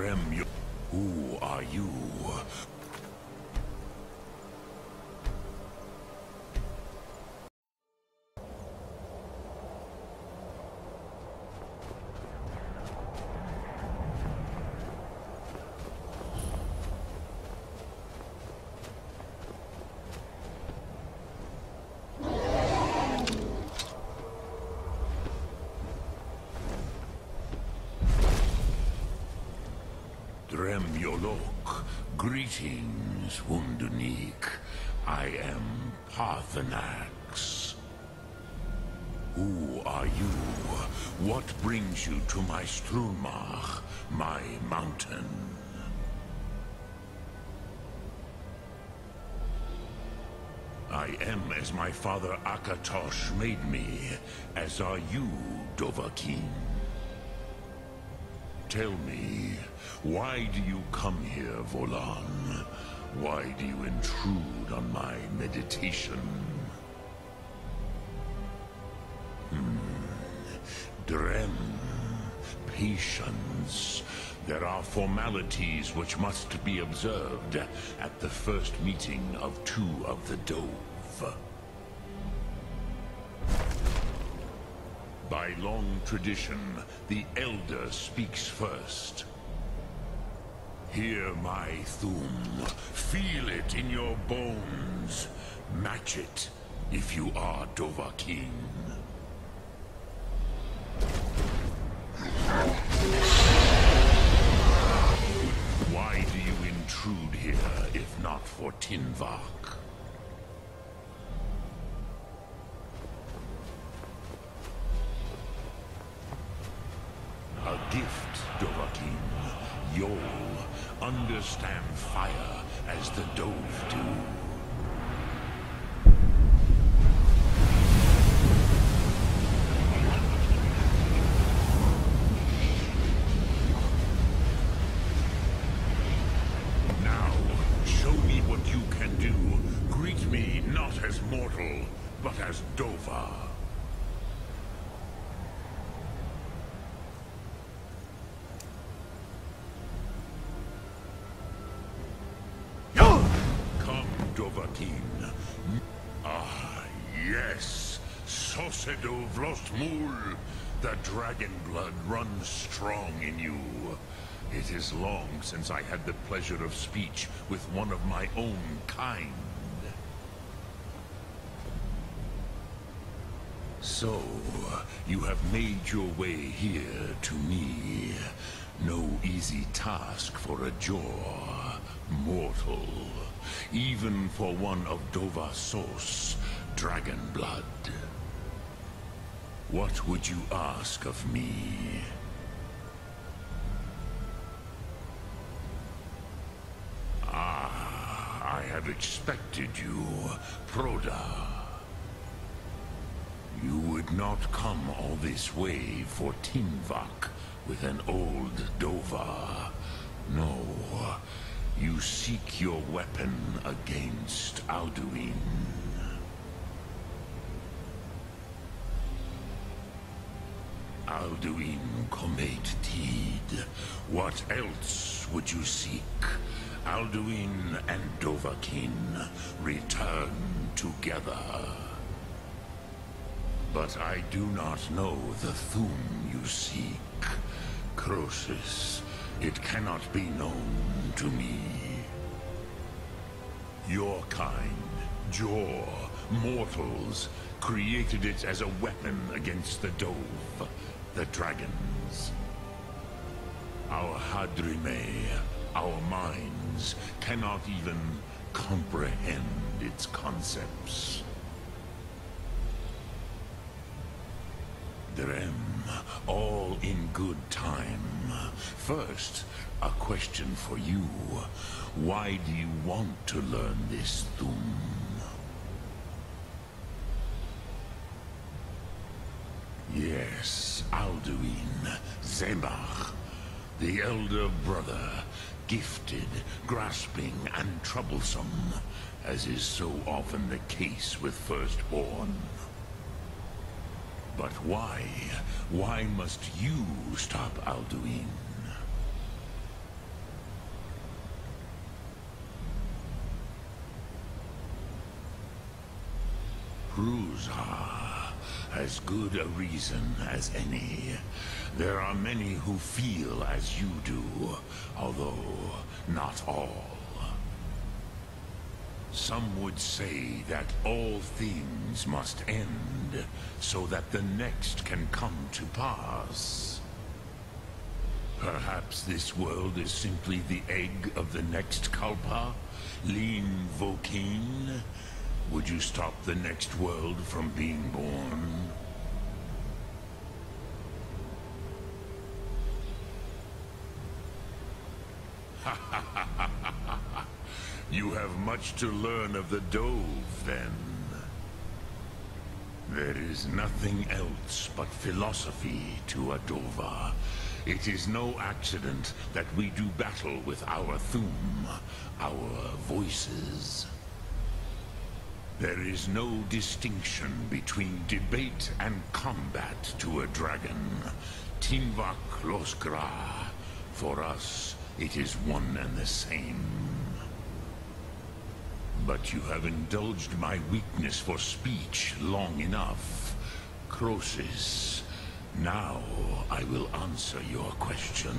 Who are you? Greetings, Wunderneek. I am Paarthurnax. Who are you? What brings you to my Strulmach, my mountain? I am as my father Akatosh made me, as are you, Dovahkiin. Tell me, why do you come here, Volan? Why do you intrude on my meditation? Drem, patience. There are formalities which must be observed at the first meeting of two of the Dove. By long tradition, the Elder speaks first. Hear my Thum. Feel it in your bones. Match it, if you are Dovahkiin. Why do you intrude here, if not for Tinvak? A gift, Dovahkiin. You'll understand fire as the Dove do. Now, show me what you can do. Greet me not as mortal, but as Dova. Dovahkiin. Ah, yes. Sosedo Vlostmul. The dragon blood runs strong in you. It is long since I had the pleasure of speech with one of my own kind. So, you have made your way here to me. No easy task for a jaw, mortal. Even for one of Dovahsos, dragon blood. What would you ask of me? Ah, I have expected you, Proda. You would not come all this way for Tinvak with an old Dova. No. You seek your weapon against Alduin. Alduin Comet Tid. What else would you seek? Alduin and Dovahkiin return together. But I do not know the Thum you seek. Croesus. It cannot be known to me. Your kind, Jor, mortals, created it as a weapon against the Dove, the dragons. Our Hadrime, our minds, cannot even comprehend its concepts. Drem, all in good time. First, a question for you. Why do you want to learn this Thum? Yes, Alduin, Zemach, the elder brother, gifted, grasping, and troublesome, as is so often the case with Firstborn. But why? Why must you stop Alduin? Bruza, as good a reason as any. There are many who feel as you do, although not all. Some would say that all things must end, so that the next can come to pass. Perhaps this world is simply the egg of the next Kalpa? Lean Vokeen? Would you stop the next world from being born? You have much to learn of the Dove, then. There is nothing else but philosophy to Adova. It is no accident that we do battle with our Thum, our voices. There is no distinction between debate and combat to a dragon. Timvak Loskra. For us, it is one and the same. But you have indulged my weakness for speech long enough. Croesus, now I will answer your question.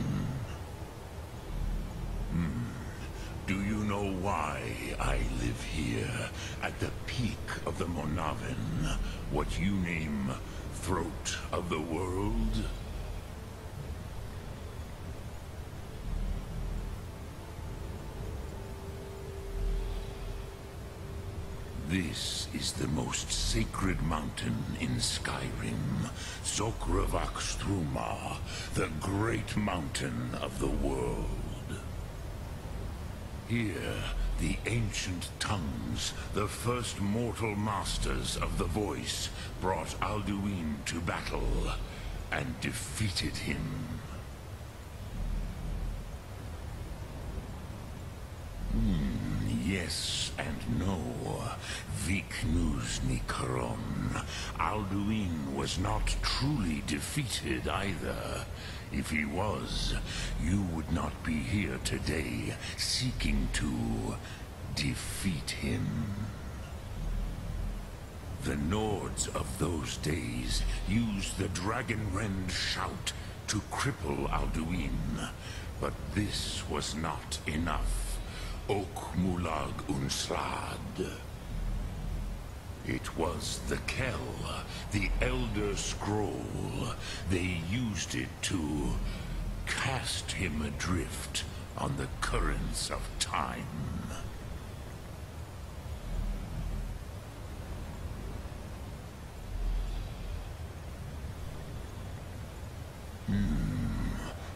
Do you know why I live here, at the peak of the Monavin, what you name Throat of the World? This is the most sacred mountain in Skyrim, Zokravakstruma, the great mountain of the world. Here, the ancient tongues, the first mortal masters of the voice, brought Alduin to battle and defeated him. Yes and no. Viknus Nikaron. Alduin was not truly defeated either. If he was, you would not be here today seeking to defeat him. The Nords of those days used the Dragonrend shout to cripple Alduin, but this was not enough. Ok Mulag Unslad. It was the Kell, the Elder Scroll. They used it to cast him adrift on the currents of time.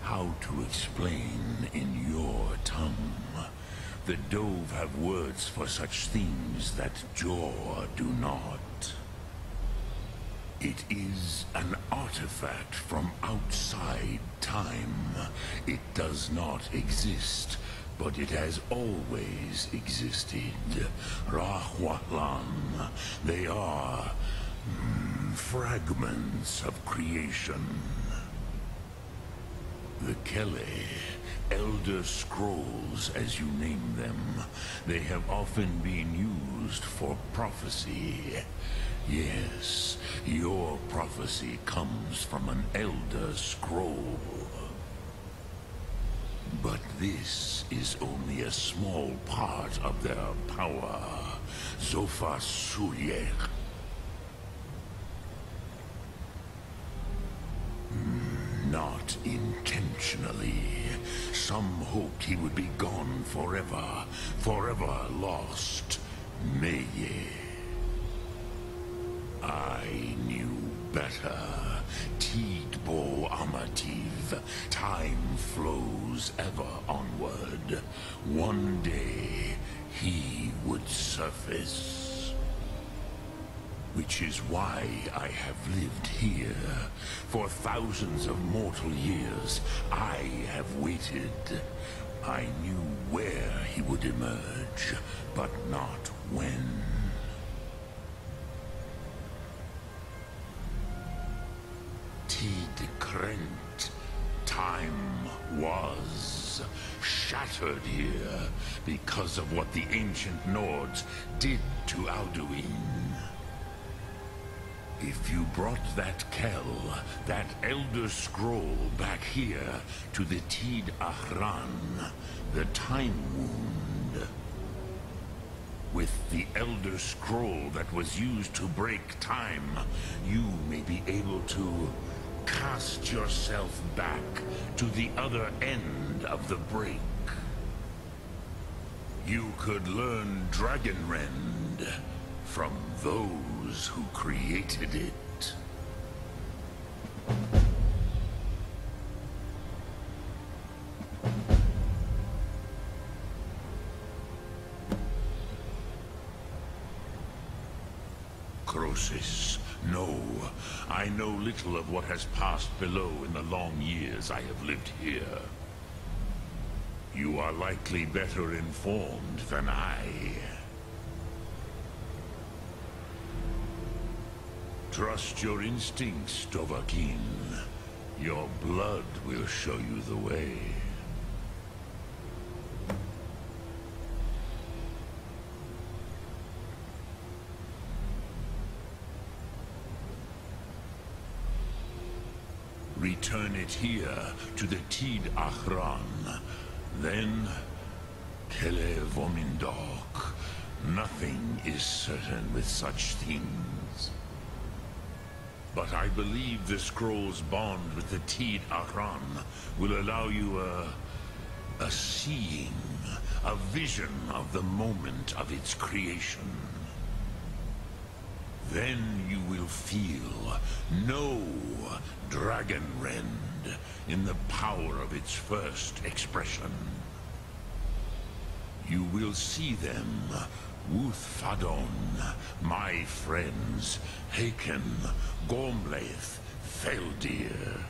How to explain in your tongue? The Dove have words for such things that Jor do not. It is an artifact from outside time. It does not exist, but it has always existed. Rahwatlan. They are fragments of creation. The Kele, Elder Scrolls as you name them, they have often been used for prophecy. Yes, your prophecy comes from an Elder Scroll. But this is only a small part of their power. Zofa Suryek. Not intentionally. Some hoped he would be gone forever, forever lost. Meye. I knew better. Tidbo Amativ. Time flows ever onward. One day, he would surface. Which is why I have lived here. For thousands of mortal years, I have waited. I knew where he would emerge, but not when. Tid Krent. Time was shattered here because of what the ancient Nords did to Alduin. If you brought that Kell, that Elder Scroll back here to the Tid Ahran, the Time Wound, with the Elder Scroll that was used to break time, you may be able to cast yourself back to the other end of the break. You could learn Dragonrend from those who created it. Crosis, no. I know little of what has passed below in the long years I have lived here. You are likely better informed than I. Trust your instincts, Dovahkiin. Your blood will show you the way. Return it here to the Tid Ahran. Then, Kele Vomindok. Nothing is certain with such things. But I believe the scroll's bond with the Tid Ahran will allow you a seeing, a vision of the moment of its creation. Then you will feel, know Dragonrend in the power of its first expression. You will see them, Wuthfadon, my friends, Haken, Gormlaith, Feldir.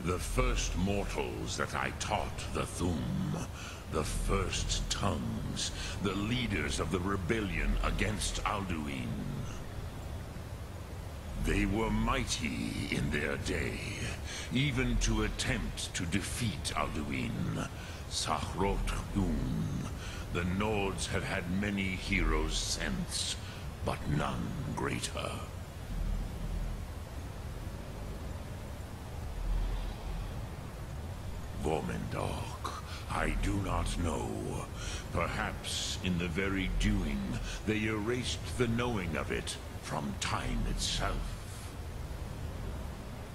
The first mortals that I taught the Thum, the first tongues, the leaders of the rebellion against Alduin. They were mighty in their day, even to attempt to defeat Alduin. Sahrot-Dun. The Nords have had many heroes since, but none greater. Vomindok, I do not know. Perhaps in the very doing, they erased the knowing of it from time itself.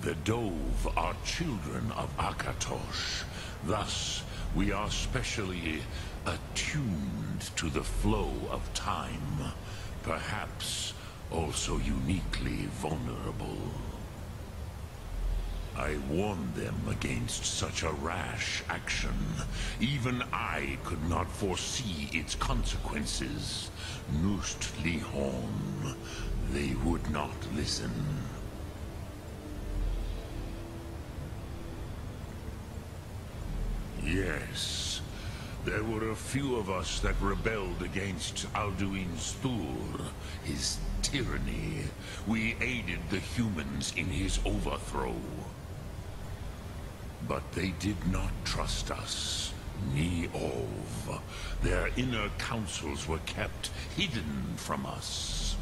The Dove are children of Akatosh. Thus, we are specially attuned to the flow of time. Perhaps also uniquely vulnerable. I warned them against such a rash action. Even I could not foresee its consequences. Nust Lihon, they would not listen. Yes, there were a few of us that rebelled against Alduin's Thur, his tyranny. We aided the humans in his overthrow. But they did not trust us, ni Ov. Their inner councils were kept hidden from us.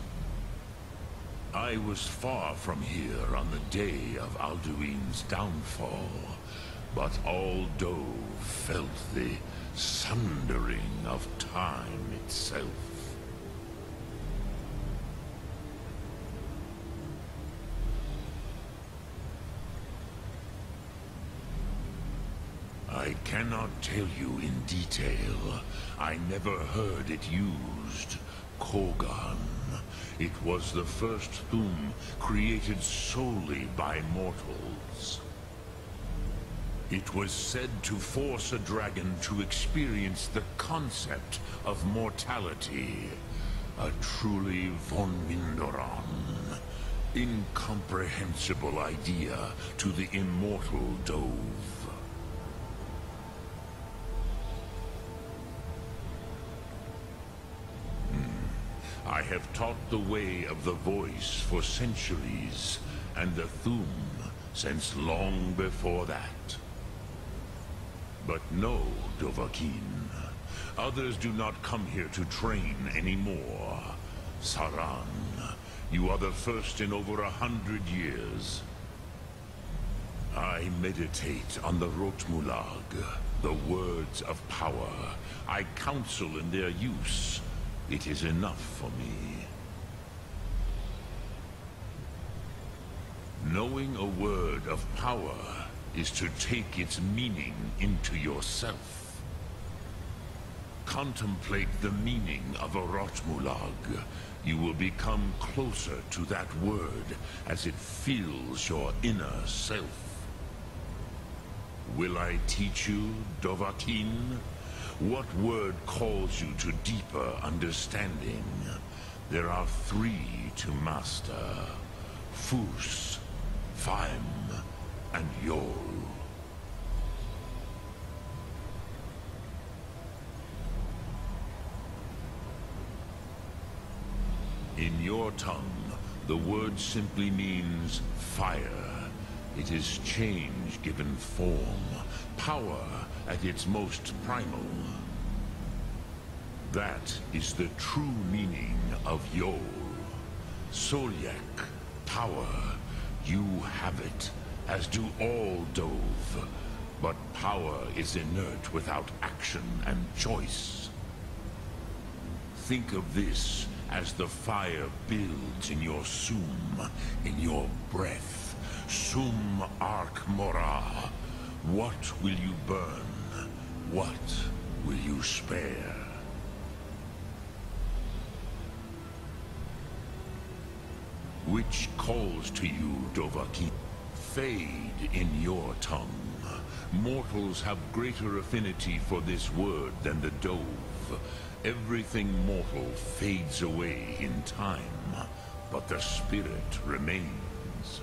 I was far from here on the day of Alduin's downfall, but all Dove felt the sundering of time itself. I cannot tell you in detail. I never heard it used. Kogan. It was the first Thum created solely by mortals. It was said to force a dragon to experience the concept of mortality. A truly von Windoran. Incomprehensible idea to the immortal Dove. I have taught the way of the voice for centuries, and the Thum since long before that. But no, Dovahkiin, Others do not come here to train anymore. Saran, you are the first in over 100 years. I meditate on the Rotmulag, the words of power. I counsel in their use. It is enough for me. Knowing a word of power is to take its meaning into yourself. Contemplate the meaning of a Rotmulag. You will become closer to that word as it fills your inner self. Will I teach you, Dovahkiin? What word calls you to deeper understanding? There are 3 to master: Fus, Faim, and Yol. In your tongue, the word simply means fire. It is change given form, power at its most primal. That is the true meaning of Yol. Solyek, power. You have it, as do all Dove. But power is inert without action and choice. Think of this as the fire builds in your sum, in your breath. Sum Ark Mora. What will you burn? What will you spare? Which calls to you, Dovahkiin? Fade in your tongue. Mortals have greater affinity for this word than the Dove. Everything mortal fades away in time, but the spirit remains.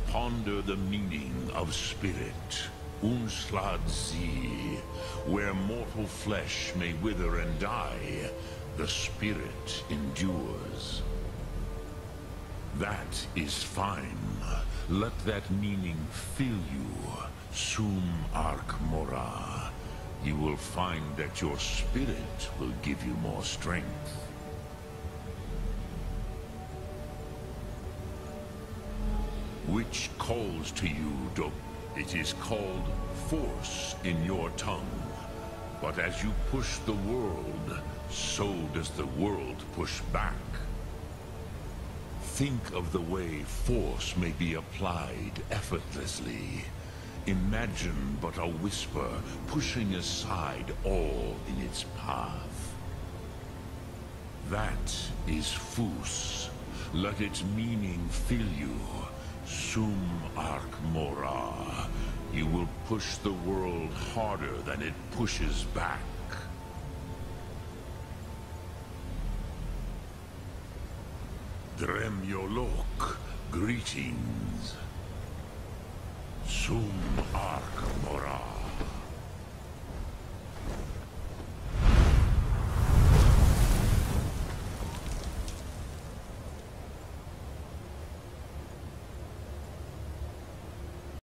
Ponder the meaning of spirit, Unslad Zi. Where mortal flesh may wither and die, the spirit endures. That is fine. Let that meaning fill you, Sum Ark Mora. You will find that your spirit will give you more strength. Which calls to you, It is called force in your tongue. But as you push the world, so does the world push back. Think of the way force may be applied effortlessly. Imagine but a whisper pushing aside all in its path. That is Fus. Let its meaning fill you. Sum Ark Mora. You will push the world harder than it pushes back. Dremyolok, greetings. Sum Ark Mora.